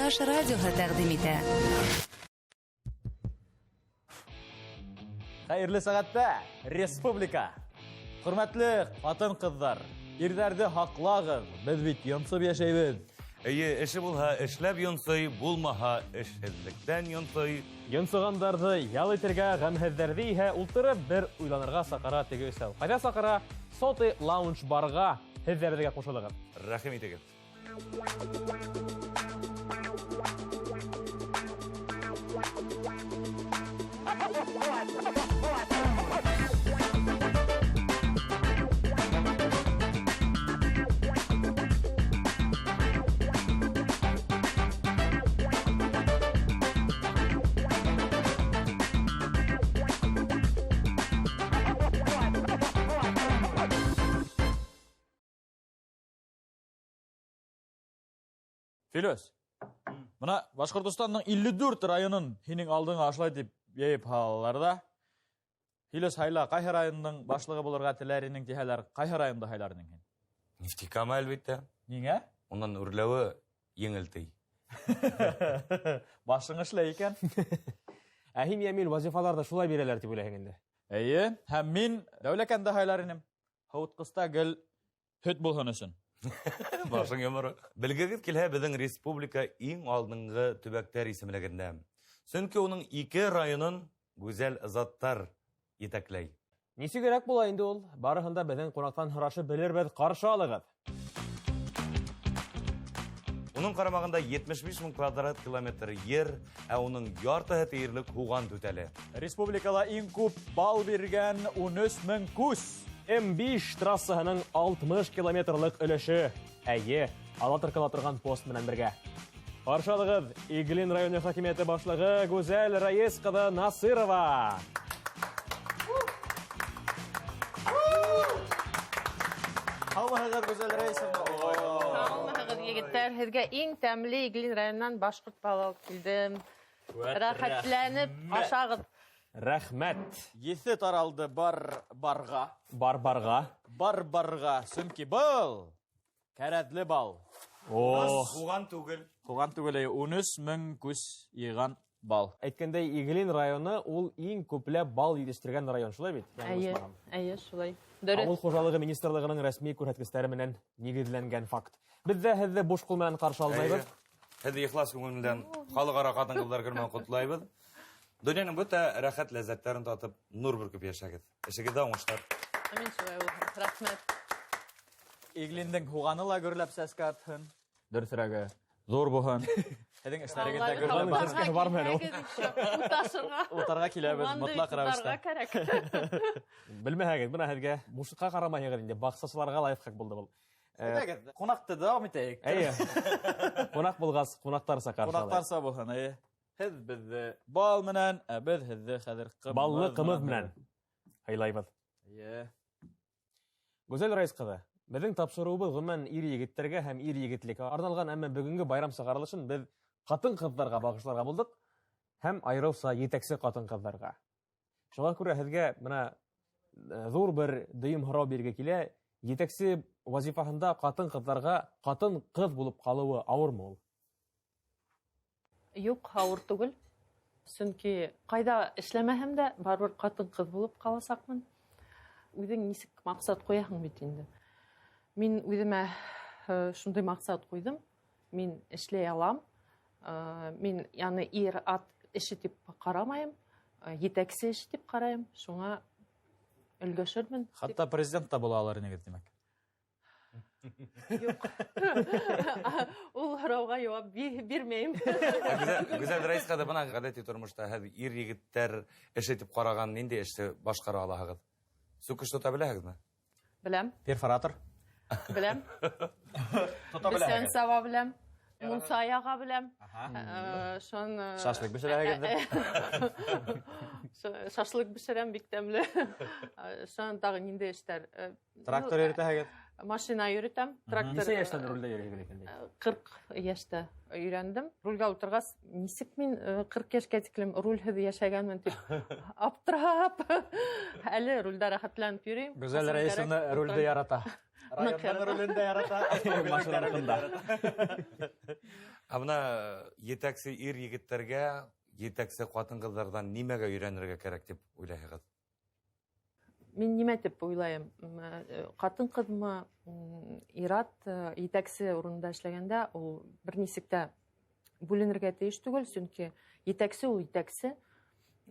Кояш радиоһы тәкъдим итә. Хәерле сәгатьтә республика. Хөрмәтле хатын-кызлар, ирләрне хаклагыз. Без бит йонсып яшәйбез. Әйе, эше булһа, эшләп йонсый, булмаһа, эшһезлектән йонсый. Йонсыгандарды ял итергә, гамһезләрне иһә ултырып бер уйланырга сакыра теге өстәл. Кайда сакыра? Соты лаунж барга һезләргә кушылыгыз. Рәхим итегез. Филос. Мына Башкортостанның 54 районын һинең алдыңа ашлай дип яйып халалар да. Филос хайла кайһы районның башлыгы булырга теләренең тиһәләр, кайһы районда хайларның һин? Нефтекама әлбәттә. Нигә? Оннан үрләве еңелтей. Башың эшләй икән. Ә һин Ямил вазифаларда шулай бирәләр дип уйлайһың инде. Әйе, һәм мин дәүләкәндә хайларыным. Һавыткыста гел һөт булһын өчен. Башың йомыры. Белгегез килһә, безнең республика иң алдынгы төбәктәр исемлегендә. Чөнки уның 2 районын гүзәл заттар етәкләй. Нисегәрәк була инде ул? Барыһын да безнең кунактан һорашып белербез, каршы алыгыз. Уның карамагында 75 мең квадрат километр йер, ә уның яртыһы тиерлек хуган түтәле. Республикала иң күп бал биргән 13 мең күс. М5 трассаһының 60 километрлык өлеше. Әйе, алатыркыла торган пост менән бергә. Каршы алыгыз, Иглин районы хакимияте башлыгы Гүзәл Раис кызы Насырова. Һаумыһыгыз гүзәл Раисовна. Һаумыһыгыз егеттәр, һезгә иң тәмле Иглин районыннан башкорт балыгы килдем. Рәхәтләнеп ашагыз. Рәхмәт. Есе таралды барга. Барбарға. Чөнки был кәрәтле бал. О, Хуган түгел. Хуган түгел, 13 мең күс йыган бал. әйткәндәй, Иглин районы ул иң күпләп бал җитештерген район, шулай бит? Әйе, шулай. Авыл хуҗалыгы министрлыгының рәсми күрһәткечләре менән нигезләнгән факт. Без дә һезне буш кул менән каршы алмыйбыз. Һәде ихлас күңелдән халыкара хатын-кызлар гөрмән котлайбыз. Дөньяның бөтә рәхәт ләззәтләрен татып, нур бүркеп яшәгез. Эшегездә уңышлар. Амин шулай булһын. Рәхмәт. Иглиндең хуганы ла гөрләп сәскә атһын. Дөресрәге зур булһын. Һеҙҙең эшләрегеҙҙә гөрләп бармы әле ул? Уташырға. Утарға киләбез, мотлаҡ рәүештә. Кәрәк. Белмәһәгеҙ, бына һеҙгә бушлыҡҡа ҡарамайһығыҙ инде. Баҡсасыларға лайыҡ булды был. Ҡунаҡты дауам итәйек. Әйе. Ҡунаҡ булғас, ҡунаҡтарса ҡаршы алайыҡ. Ҡунаҡтарса булһын, әйе. Һеҙ беҙҙе бал менән, ә беҙ һеҙҙе хәҙер Баллы ҡымыҙ менән һыйлайбыҙ. Әйе. Гүзәл Раис ҡыҙы, беҙҙең тапшырыуыбыҙ ғөмүмән ир-егеттәргә һәм ир-егетлеккә арналған, әммә бөгөнгө байрам сығарылышын беҙ ҡатын-ҡыҙҙарға бағышларға булдыҡ һәм айырыуса етәксе ҡатын-ҡыҙҙарға. Шуға күрә һеҙгә бына ҙур бер дөйөм һорау биргә килә. Етәксе вазифаһында ҡатын-ҡыҙҙарға ҡатын-ҡыҙ булып ҡалыуы ауырмы ул? Юҡ, ауыр түгел. Сөнки ҡайҙа эшләмәһәм дә, барыбер ҡатын-ҡыҙ булып ҡаласаҡмын. Үҙең нисек маҡсат ҡуяһың бит инде. Мин үҙемә шундай маҡсат ҡуйҙым. Мин эшләй алам. Мин яны ир-ат эше тип ҡарамайым. Етәксе эш тип ҡарайым. Шуңа өлгәшермен. Хатта президент та була алыр инегеҙ, тимәк. Юҡ. Ул һорауға яуап бирмәйем. Гүзәл Раисҡа да бына ғәҙәти тормошта һеҙ ир-егеттәр эше тип ҡараған ниндәй эште башҡара алаһығыҙ? Сүкеш тота беләһегеҙме? Беләм. Перфоратор. Беләм. Бесән саба беләм. Мунса яға беләм. Шашлык бешерәһегеҙ. Шашлык бешерәм, бик тәмле. Шон тағы ниндәй эштәр? Трактор йөрөтәһегеҙ. Машина йөрөтәм. Нисә йәштән рулдә йөрөйһегеҙ икән? 40 йәштә өйрәндем. Рулгә ултырғас, нисек мин 40 йәшкә тиклем рулһеҙ яшәгәнмен дип аптырап. Әле рулдә рәхәтләнеп йөрөйөм. Гүзәл Раисовна рулде ярата. Районның рөлендә ярата. Абына етәксе ир егеттерге, етәксе катын кызлардан нимәгә өйрәнергә кирәк дип уйлайсыз? Мин нимә дип уйлайм? Катын кызмы ират етәксе урында эшләгәндә, ул бернисек тә бүленергә тиеш түгел, чөнки етәксе ул етәксе.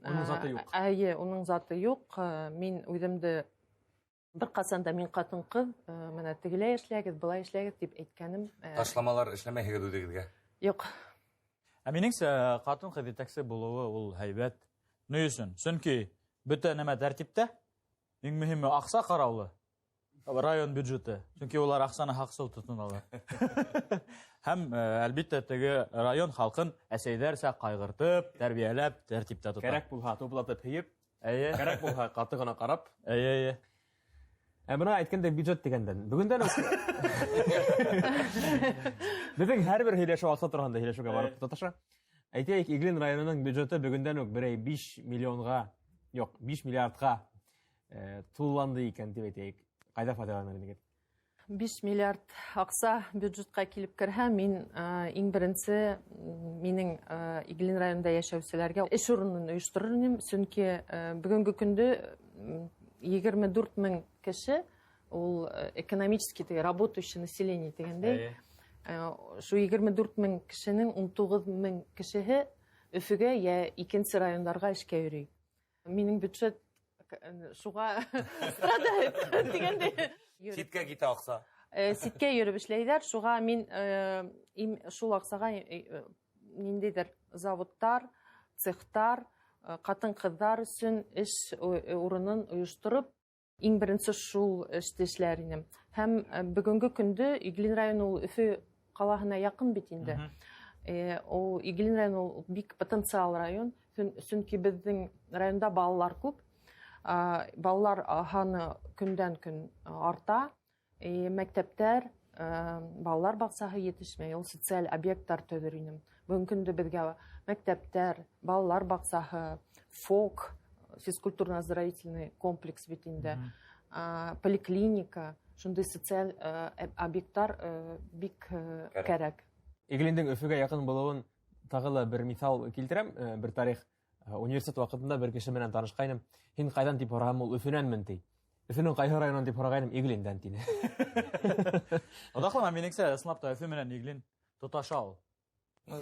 Уның заты юк. Әйе, уның заты юк. Мин үҙемде бер касан да мин катын кыз, менә тегеләй эшләгез, былай эшләгез дип әйткәнем Ташламалар эшләмәйһегез үҙегеҙгә. юк. Ә минеңсә, катын кыз етәксе булуы ул һәйбәт. Ни өсөн? Чөнки бөтә нәмә тәртиптә. Иң мөһиме аҡса ҡараулы. Район бюджеты. Чөнки улар аҡсаны һаҡсыл тотоналар. Һәм әлбиттә теге район халҡын әсәйҙәрсә ҡайғыртып, тәрбиәләп, тәртиптә тота. Кәрәк булһа туплатып һыйып, Әйе. кәрәк булһа ҡаты ғына ҡарап. Әйе. Ә бына әйткәндә бюджет дигәндән. Бүгендән үк беҙҙең һәр бер һөйләшеү аҡса тураһында һөйләшеүгә барып тоташа. Әйтәйек, Иглин районының бюджеты бүгендән үк берәй 5 миллионға, юҡ, 5 миллиардға тулланды икән дип әйтәйек. Ҡайҙа файҙаланыр инегеҙ? 5 миллиард аҡса бюджетҡа килеп керһә, мин иң беренсе минең Иглин районында йәшәүселәргә эш урынын ойошторор инем, сөнки бөгөнгө көндө 24 мең кеше ул экономически работающий население дигәндәй. Шу 24 мең кешенең 19 мең кешеһе Өфөгә йә икенсе райондарға эшкә йөрөй. Минең бюджет шуға страдает дигәндәй. Ситкә китә аҡса. Ситкә йөрөп эшләйҙәр. Шуға мин шул аҡсаға ниндәйҙер заводтар, цехтар, ҡатын-ҡыҙҙар өсөн эш урынын ойоштороп, иң беренсе шул эште эшләр инем. Һәм бөгөнгө көндө Иглин районы ул Өфө ҡалаһына яҡын бит инде. Ул Иглин районы ул бик потенциал район, сөнки беҙҙең районда балалар күп. Балалар һаны көндән-көн арта. Мәктәптәр, балалар баҡсаһы етешмәй, ул социаль объекттар төҙөр инем. Бөгөнгө көндө беҙгә мәктәптәр, балалар баҡсаһы, ФОК, физкультурно-оздоровительный комплекс бит инде, поликлиника, шундай социаль объекттар бик кәрәк. Иглиндең Өфөгә яҡын булыуын тағы ла бер миҫал килтерәм. Бер тарих. Университет ваҡытында бер кеше менән танышҡайным. Һин ҡайҙан тип һораһам, ул Өфөнәнмен ти. Өфөнөң ҡайһы районынан тип һорағайным, Иглиндән тине. Оҙаҡлама минеңсә, ысынлап та Өфө менән Иглин тоташа ул.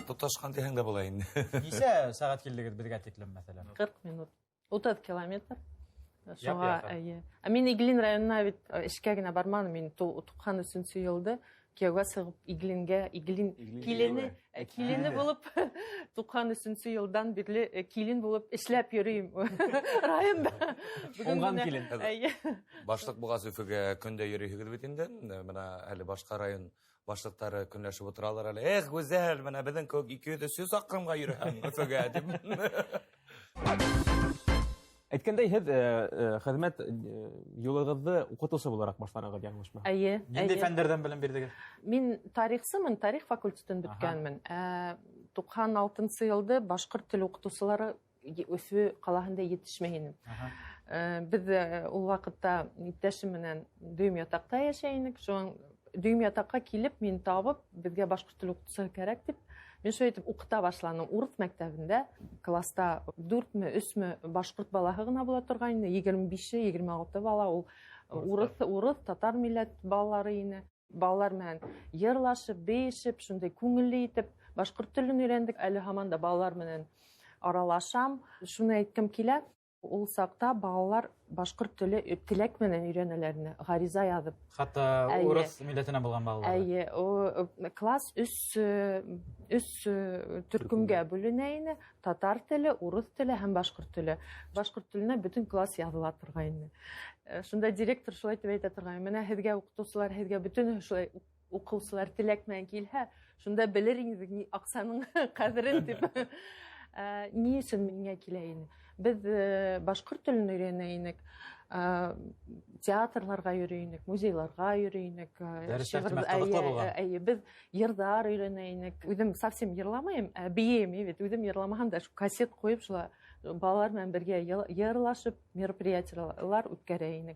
Тоташҡан тиһәң дә була инде. Нисә сәғәт килдегеҙ беҙгә тиклем, мәҫәлән? 40 минут. 30 километр. Шуға, Мин Иглин районына бит эшкә генә барманым. Мин 93 йылды кияүгә сығып Иглингә, Иглин килене булып 93 йылдан бирле килен булып эшләп йөрөйм районда. Уңған килен. Башлыҡ булғас Өфөгә көндә йөрөйһегеҙ бит инде. Менә әле башҡа район башлыҡтары көнләшеп ултыралар әле. Эх, гүзәл, менә беҙҙең кеүек 200-300 аҡрымға йөрөһәң Өфөгә дип. Әйткәндәй, һеҙ хеҙмәт юлығыҙҙы уҡытыусы булараҡ башланығыҙ, яңылышмы? Әйе. Ниндәй фәндәрҙән белем бирҙегеҙ? Мин тарихсымын, тарих факультетын бөткәнмен. 96 йылды башҡорт теле уҡытыусылары Өфө ҡалаһында етешмәй ине. Беҙ ул ваҡытта иптәшем менән дөйөм ятаҡта йәшәй инек. Шуның дөйөм ятаҡҡа килеп, мин табып, беҙгә башҡорт теле уҡытыусы кәрәк дип, мин шулай итеп уҡыта башланым. Урыҫ мәктәбендә класста 4-3 башҡорт балаһы ғына була торған ине. 25-26 бала ул урыҫ, татар милләт балалары ине. Балалар менән йырлашып, бейешеп, шундай күңелле итеп башҡорт телен өйрәндек. Әле һаман да балалар менән аралашам. Шуны әйткем килә. Ул саҡта балалар башҡорт теле теләк менән өйрәнәләр, ғариза яҙып. Хатта урыҫ милләтенә булған балалар. Әйе, класс 3 төркөмгә бүленә ине. Татар теле, урыҫ теле һәм башҡорт теле. Башҡорт теленә бөтөн класс яҙыла торған ине. Шунда директор шулай тип әйтә торған. Менә һеҙгә уҡытыусылар, һеҙгә бөтөн шулай уҡыусылар теләк менән килһә, шунда белер инегеҙ аҡсаның ҡәҙерен дип. Ни өсөн миңә килә ине? Беҙ башҡорт телен өйрәнә инек, театрларға йөрөй инек, музейларға йөрөй инек. Беҙ йырҙар өйрәнә инек. Үҙем совсем йырламайым, бейем, үҙем йырламаһам да кассет ҡуйып, шулай балалар менән бергә йырлашып, мероприятиелар үткәрә инек.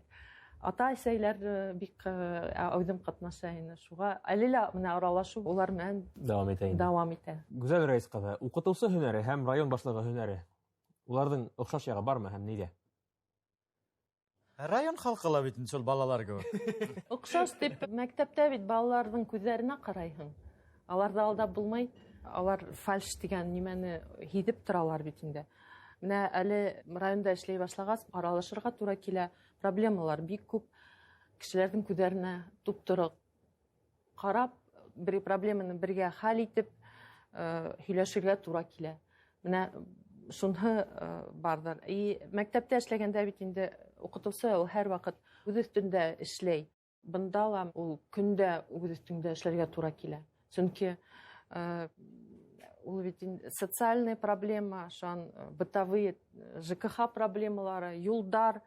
ата-әсәйләр бик әүдем катнаша инде. Шуга әле лә менә аралашу улар менән Дәвам итә инде. дәвам итә. Гүзәл Рәис кызы, укытучы һөнәре һәм район башлыгы һөнәре. Уларның охшаш ягы бармы һәм нидә? Район халкы ла бит инде шул балалар кебек. Охшаш дип мәктәптә бит балаларның күзләренә карайһың. Аларда алдап булмай, алар фальш дигән нимәне һидеп торалар бит инде. Менә әле районда эшләй башлагач, аралашырга туры килә. Проблемалар бик күп. Кешеләрнең күзләренә туп-туры карап, бер проблеманы бергә хәл итеп, һөйләшергә туры килә. Менә шунһы бардыр. Мәктәптә эшләгәндә бит инде укытучы ул һәр вакыт үз өстендә эшләй. Бында ла ул көндә үз өстендә эшләргә туры килә. Чөнки ул бит социальная проблема, шан бытовые ЖКХ проблемалары, юлдар.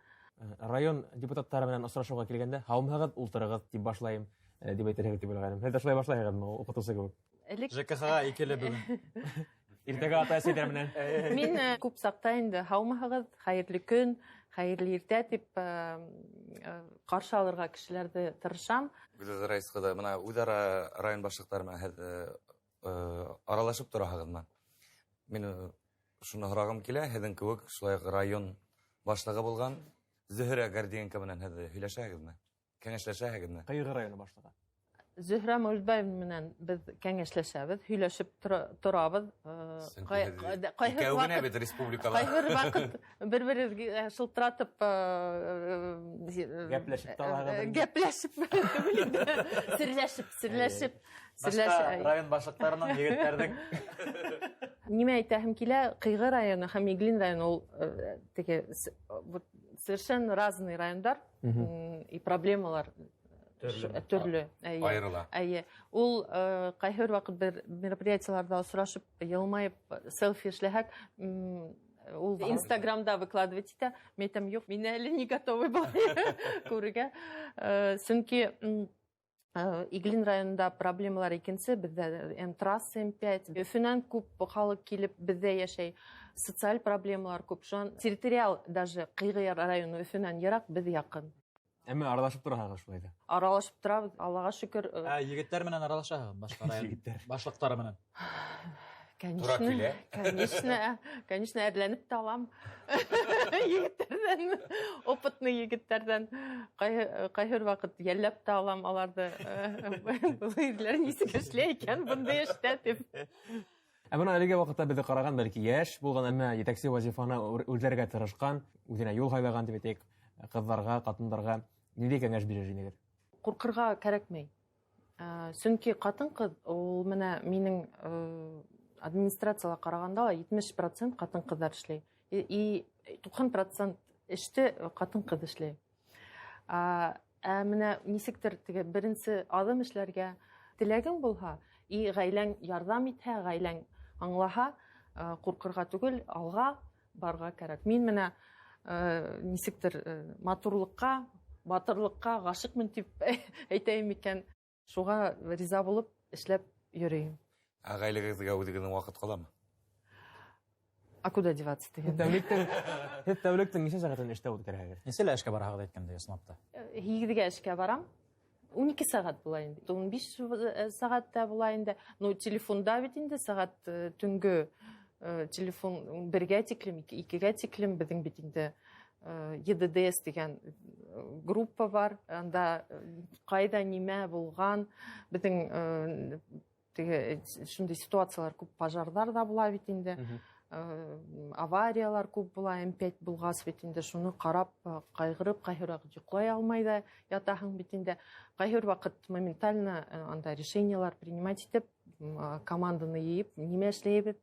Район депутаттары менән осрашуга килгәндә, һаумыгыз, ултырыгыз дип башлайм, дип әйтергә дип уйлаганым. Һәм шулай башлайһығыҙмы укытыусы кебек? ЖКХ-га икеле бүген. Иртәгә ата-әсәләр менән. Мин күп саҡта инде һаумыһығыҙ, хәйерле көн, хәйерле иртә дип ҡаршы алырға кешеләрҙе тырышам. Гүзәл Рәис кызы, менә үҙара район башлыҡтары менән һеҙ аралашып тораһығыҙмы? Мин шуны һорағым килә, һеҙҙең кеүек шулай район башлығы булған Зөһрә Гордиенко менән һеҙ һөйләшәһегеҙме? Кәңәшләшәһегеҙме? Ҡыйғы районы башлығы. Зөһрә Мөлбәев менән беҙ кәңәшләшәбеҙ, һөйләшеп торабыҙ. Икәү генә бит республикала. Ҡайһы ваҡыт бер-берегеҙгә шылтыратып Гәпләшеп торабыҙ. Гәпләшеп, серләшеп. Башка район башлыҡтарының егеттәрҙең Нимә әйтәһем килә, Ҡыйғы районы һәм Иглин районы ул теге совершенно разные райондар, и проблемалар төрлө. Айырыла. Ул ҡайһы ваҡыт бер мероприятиеларда осрашып, йылмайып, селфи эшләһәк, ул Инстаграмда выкладывать итә. Мин әйтәм, юҡ, мин әле не готовый булам күрергә. Сөнки Иглин районында проблемалар икенсе, беҙҙә М-трасса, М5, Өфөнән күп халык килеп беҙҙә йәшәй, социаль проблемалар күп. Шуан территориал даже Ҡыйғы районы Өфөнән йыраҡ, беҙ яҡын. Әммә аралашып тораһығыҙ шулай да. Аралашып торабыҙ, Аллаға шөкөр. егеттәр менән аралашаһығыҙ, башка район башлыҡтары менән. Конечно, әрләнеп тә алам. Егеттәрҙән, опытный егеттәрҙән ҡайһы ваҡыт йәлләп тә алам аларҙы. Был ирләр нисек эшләй икән бындай эштә тип. Ә бына әлегә ваҡытта беҙҙе ҡараған, бәлки йәш булған, әммә етәксе вазифаны үҙләргә тырышҡан, үҙенә юл һайлаған дип әйтәйек, ҡыҙҙарға, ҡатындарға ниндәй кәңәш бирер инегеҙ? Ҡурҡырға кәрәкмәй. Сөнки ҡатын-ҡыҙ, ул менә минең администрацияла ҡарағанда ла 70% ҡатын-ҡыҙҙар эшләй. И 90% эште ҡатын-ҡыҙ эшләй. Менә нисектер беренсе аҙым эшләргә теләгең булһа, и ғаиләң ярҙам итһә, ғаиләң аңлаһа, ҡурҡырға түгел, алға барга кәрәк. Мин менә нисектер матурлыҡҡа, батырлыҡҡа ғашиҡмын тип әйтәйем икән, шуға риза булып эшләп йөрөйөм. Ғаиләгеҙгә үҙегеҙҙең ваҡыт ҡаламы? А куда деваться? Һеҙ тәүлектең нисә сәғәтен эштә үткәрәһегеҙ? Нисәлә эшкә бараһығыҙ әйткәндә, ысынлапта? 2-гә эшкә барам. 12 сәғәт була инде. 15 сәғәттә була инде. Ну, телефонда бит инде сәғәт төнгө телефон 1-гә тиклем, 2-гә тиклем беҙҙең бит инде ЕДДС дигән группа бар. Анда ҡайҙа нимә булған, беҙҙең шундай ситуациялар күп, пожарҙар да була бит инде. Авариялар күп була, М5 булғас бит инде, шуны ҡарап, ҡайғырып, ҡайһы ваҡыт йоҡлай алмай да ятаһың бит инде. Ҡайһы ваҡыт моментально анда решениялар принимать итеп, команданы йыйып, нимә эшләйбеҙ,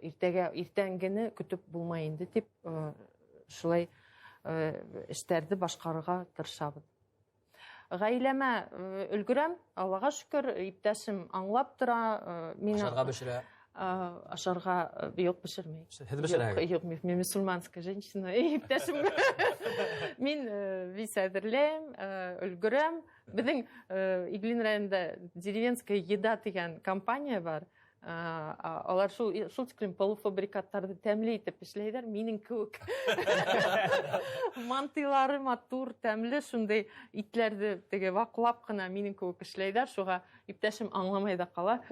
иртәнгене көтөп булмай инде тип, шулай эштәрҙе башҡарырға тырышабыҙ. Ғаиләмә өлгөрәм, Аллаға шөкөр, иптәшем аңлап тора. Ашарға бешерә. Ашарға юҡ бешермәй. Һеҙ бешерәһегеҙ? Юҡ, мин мусульманская женщина. Иптәшем, мин вис әҙерләйем, өлгөрәм. Беҙҙең Иглин районында деревенская еда тигән компания бар. Алар шул тиклем полуфабрикаттарды тәмле итеп эшләйләр, минең кебек. Мантыйлары матур, тәмле, шундай итләрде теге ваклап кына минең кебек эшләйләр, шуга иптәшем аңламай да кала.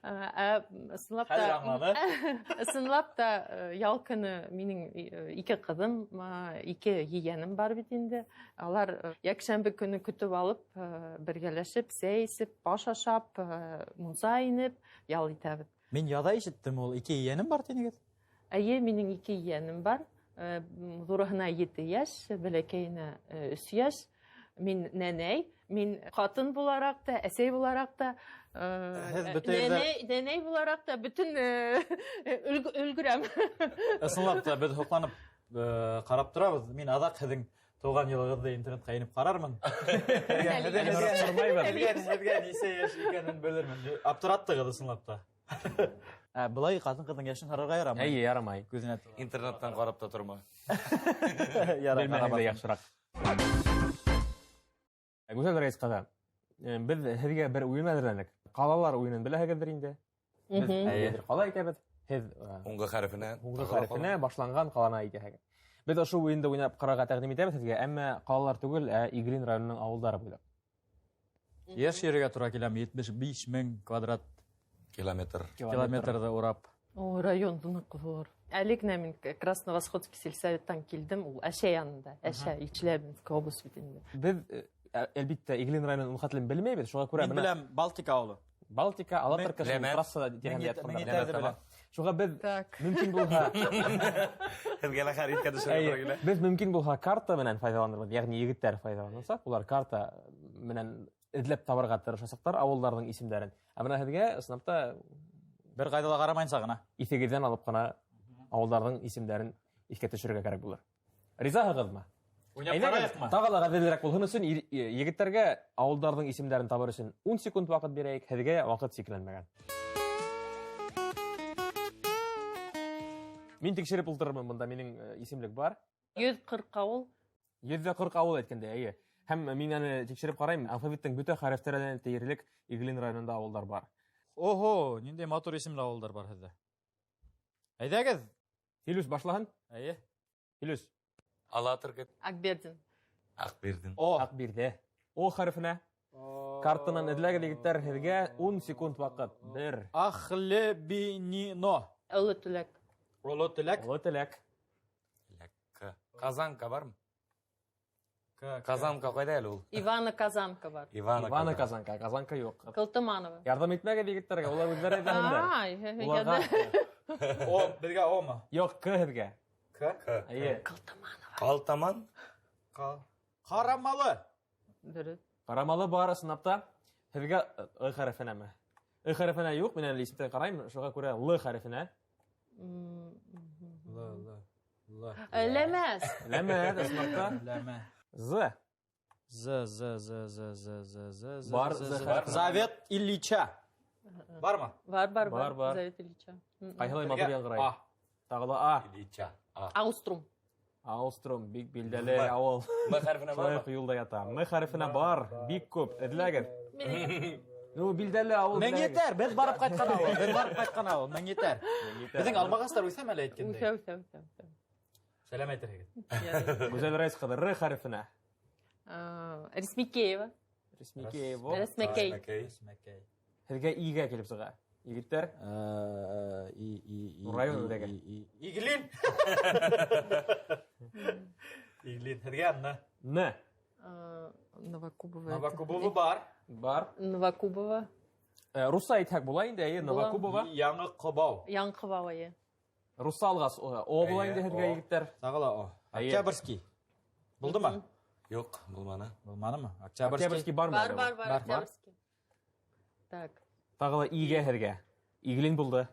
Хәзер аңлады. Ысынлап та ял көне минең ике кызым, ике yeğenim бар бит инде. Алар якшәмбе көне көтеп алып, бергәләшеп, сәй исеп, баш ашап, мунса инеп, ял итәбез. Мин яда ишеттем, ул 2 yeğenim бар тинегез. Әйе, минең ике yeğenim бар. Зурыгына 7 яшь, бәләкәенә 3 яшь. Мин нәнәй, мин хатын буларак та, әсәй буларак та, нәнәй буларак та бөтен өлгерәм. Ысынлап та без хокланып карап торабыз. Мин адак һезнең туган елыгызды интернетка инеп карармын. Һезгә нисә яшь икәнен белермен. Аптыраттыгыз ысынлап та. Былай хатын-кызның яшен һарарга ярамый. Әйе, ярамай. Күзенә Интернеттан карап та торма. Белмәһәм дә яхшырак. Гүзәл Рәис кызы, без һезгә бер уен әзерләдек. Калалар уенын беләһегездер инде. Әйе, кала икәбез. Һез Уңгы хәрефенә. Уңгы хәрефенә башланган калана икәһегез. Без ашу уенда уйнап карарга тәкъдим итәбез сезгә, әмма калалар түгел, Иглин районының авылдары буйлап. Яшь йөрергә туры киләм 75 мең квадрат километрда урап. О, район ныклы. Әле генә мин Красновосходский сельсоветтан килдем, ул Әшә янында, Әшә Челябинск область бит инде. Без әлбиттә Иглин районының хәтлен белмәйбез, шуңа күрә Мин беләм Балтика авылы. Балтика, Алатырка трассада дигән ятканнар. Шуңа без мөмкин булса, Һезгә лә хәрефкә төшәргә. без мөмкин булса карта белән файдаланырбыз, ягъни егетләр файдаланса, улар карта белән эзләп табарга тырышасаклар авылларның исемнәрен. Ә менә һезгә сынапта Бер кайда да карамайсың гына. исегездән алып кына авылларның исемнәрен искә төшерергә кирәк булыр. Ризаһыгызмы? Уйнап караякмы? Тагы да гаделрәк булһын өчен егетләргә авылларның исемнәрен табар өчен 10 секунд вакыт бирәйек, һезгә вакыт сикләнмәгән. Мин тикшереп ултырырмын, монда минең исемлек бар. 140 авыл. 140 авыл әйткәндә, әйе. Һәм мин аны тикшереп карайм, алфавиттың бөтен хәрефләренә тиерлек Иглин районында авылдар бар. Ого, ниндәй матур исемле авылдар бар һездә. Әйдәгез. Филүс башлаган? Әйе. Филүс. Алатыргы. Акбердин. Акбердин. Акбирдә. О хәрефенә. Картанан эзләгән егетләр һезгә 10 секунд вакыт. 1. Ахлебинино. Олы Төләк. Олы теләк. Олы теләк. Казанка бармы? Казанка кайда әле ул? Ивана Казанка бар. Ивана Казанка. Казанка юк. Кылтыманова. Ярдәм итмәгән егетләргә, улар үзләре әйтәләр. Уларга О, безгә Ома. юк, К һезгә. К. Әйе. Калтаман. Карамалы. Дөрес. Карамалы бар сынапта. Һезгә И хәрефенәме? И хәрефенә юк, мин әле исемдә карайм, шуңа күрә Л хәрефенә. Ләмәс. Ләмә сынапта. Ләмә. З. Бар, Завет Ильича. Бармы? Бар. Бар. Завет Ильича. Кайһылай матур яңгырай. Тагы да А. Илича. Ауструм. Ауструм бик билдәле авыл. М хәрефенә Шулай бармы? юлда ята. М хәрефенә бар, бик күп. Эзләгез. Ну билдәле авыл. Мен етер, без барып кайткан авыл. Без барып кайткан авыл, мен етер. Безнең Алмагастар үсәм әле әйткәндәй. Үсә. Сәлам әйтергә. Гүзәл Рәис кызы Р хәрефенә. Рисмикеева. Рисмикеево. Рисмекей. Смәкәй. Һезгә Игә килеп сыга. Егетләр район үдәге. Иглин. Иглин. Һәргә анна. Н. Новокубова. Новокубова бар. Бар. Новокубова. Руса әйтһәк була инде, әйе, Новокубова. Яңы Кобау. Яңкыбава. Руса алгас О була инде һезгә егетләр. Тагыла О. Октябрьский. Булдымы? Юк, булманы. Булманымы? Октябрьский бармы? Бар. Бар. Октябрьский. Так. Тагыла Игә һезгә. Иглин булды.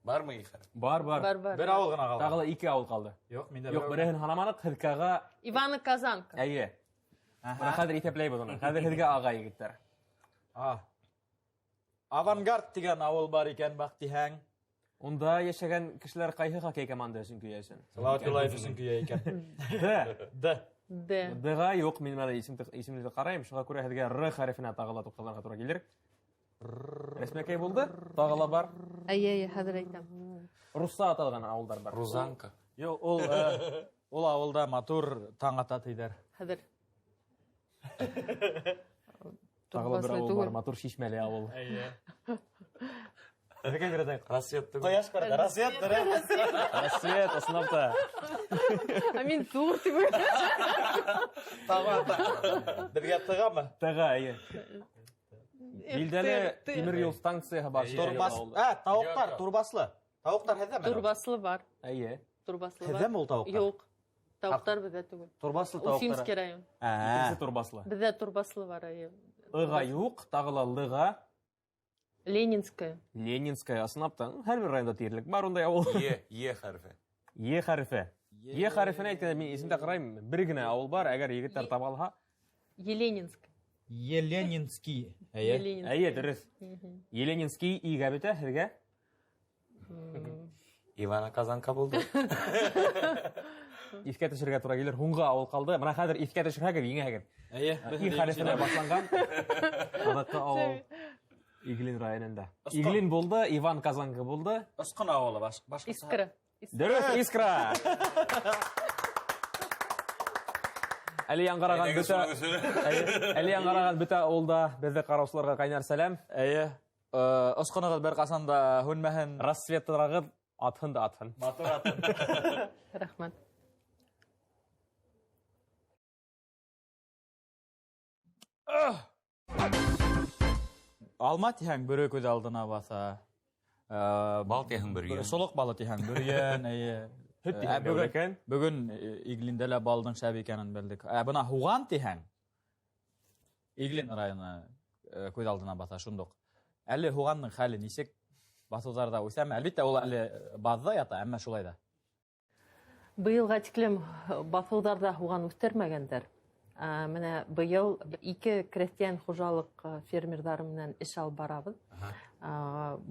Бармы ихәр? Бар. Бер авыл гына калды. Тагыла 2 авыл калды. Юк, миндә Юк, берәһен халаманык һезгәгә. Ивана Казанка. Әйе. Менә хәзер итәпләйбез аны. Хәзер һезгә ага егетләр. Авангард дигән авыл бар икән бактиһәң. Унда яшәгән кешеләр кайһы хоккей командасы өчен көйәсен? Салават Юлаев өчен көя икән. Д. Д. Д-га юк, мин менә исемлекне карайм, шуңа күрә һеҙгә Р хәрефенә тагыла тукталырга туры килер. Рәсмәкәй булды, тагыла бар. Әйе, хәзер әйтәм. Русса аталган авылдар бар. Рузанка. Юк, ул авылда матур таң ата тиҙәр. Хәзер. Тагыла бер авыл бар, матур шишмәле авыл. Һеҙгә бирәдәк. Рассвет түгел. Ҡояш күрде, рассвет, Рассвет, ысынлапта. Мин тур тип уйлайм. Беҙгә тығамы? Тага, әйе. Билдәле тимер юл станцияһы бар. Тауыҡтар, турбаслы. Тауыҡтар һеҙҙәме? Турбаслы бар. Әйе. Турбаслы бар. Һеҙҙәме ул тауыҡтар? Юк. Тауыҡтар беҙҙә түгел. Турбаслы Уфимский тауыҡтар. район. Икенсе турбаслы. Беҙҙә турбаслы бар, әйе. Ыга юк, тагыла Лыга. Ленинская. Ленинская, ысынлапта. Һәр бер районда тиерлек бар ундай авыл. Е хәрефе. Е хәрефе. Е хәрефенә әйткәндә мин исемдә карайм, бер генә авыл бар, әгәр егетләр таба алһа. Еленинск. Еленинский. Еленинск. Әйе, дөрес. Еленинский игә бетә һәргә. Ивана Казанка булды. Искә төшергә туры килер. Һуңга авыл калды. Менә хәзер искә төшерһәгез, еңәгез. И хәрефенә башланган. Адакы авыл Иглин районында. Иглин булды, Иван Казанка булды. Осҡон ауылы башҡаса. Искра. Дөрес, Искра. Әле яңғыраған бөтә авылда безне караусыларга кайнар сәлам. Әйе. Осҡонығыҙ бер ҡасан да һүнмәһен. Рассветларығыҙ атһын да атһын. Матур атын. Рәхмәт. Алма тиһәң бөрө күҙ алдына баҫа. Бал тиһәң бер йөн. Солоҡ балы тиһәң бөрйән, әйе. Һөт тиһәң бөгәкән. Бөгөн Иглиндә лә балдың шәп икәнен белдек. Бына һуған тиһәң. Иглин районы күҙ алдына баҫа шундуҡ. Әле һуғандың хәле нисек? Баҫыуҙарҙа үҫәме? Әлбиттә, ул әле баҙҙа ята, әммә шулай да. Быйылға тиклем баҫыуҙарҙа һуған үҫтермәгәндәр. Менә быйыл 2 крестьян хужалыҡ фермерҙары менән эш алып барабыҙ.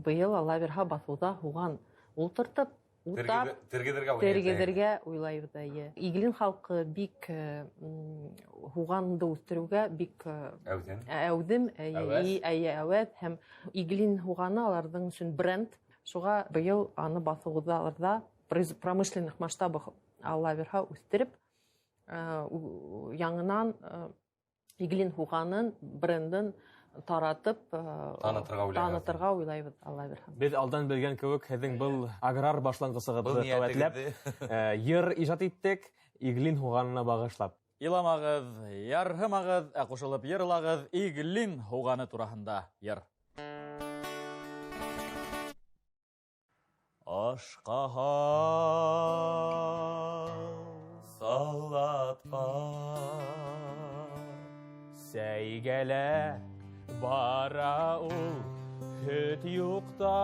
Быйыл Алла бирһә баҫыуҙа һуған ултыртып, утап, тергеҙергә уйлайбыҙ. Иглин халҡы бик һуғанды үҫтереүгә бик әүҙем, әүәҙ һәм Иглин һуғаны аларҙың өсөн бренд. Шуға быйыл аны баҫыуҙарҙа промышленных масштабах Алла бирһә үҫтереп, яңынан Иглин һуғанын брендын таратып танытырға уйлайбыҙ, Алла бирһә. Беҙ алдан белгән кеүек, һеҙҙең был аграр башланғысығыҙҙы тәүәтләп, йыр ижад иттек, Иглин һуғанына бағышлап. Иламағыҙ, ярһымағыҙ, ҡушылып йырлағыҙ Иглин һуғаны тураһында йыр. Ашҡаһа салатҡа сәйгәлә бара ул һөт юҡта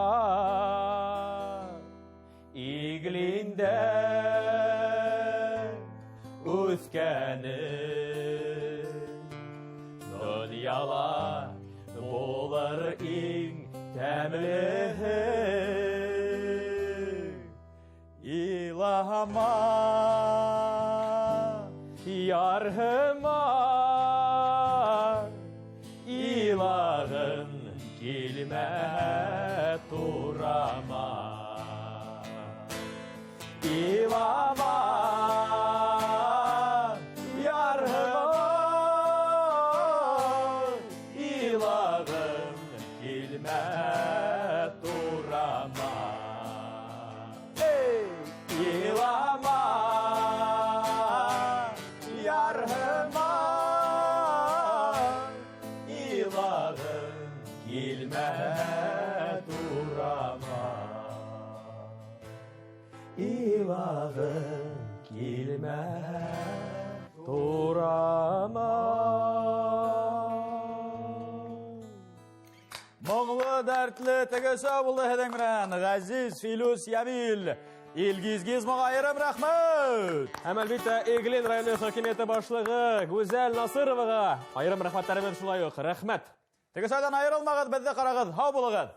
Иглиндә үҫкәне донъяла булыр иң тәмлеһе илаһама ярһыма илағын килмә турама илама ярһыма илағын килмә турама илама ярһыма илағын килмә турама илағын килмә турама. Моңлы дәртле тегесе булды һеҙҙең менән ғәзиз Филүс Ямил. Илгиз моғайырым, рәхмәт! Һәм әлбиттә Иглин районы хакимияте башлығы Гүзәл Насыроваға айырым рәхмәттәребеҙ шулай уҡ. Рәхмәт! Тегесәдән айырылмағыҙ, беҙҙе ҡарағыҙ, һау булығыҙ!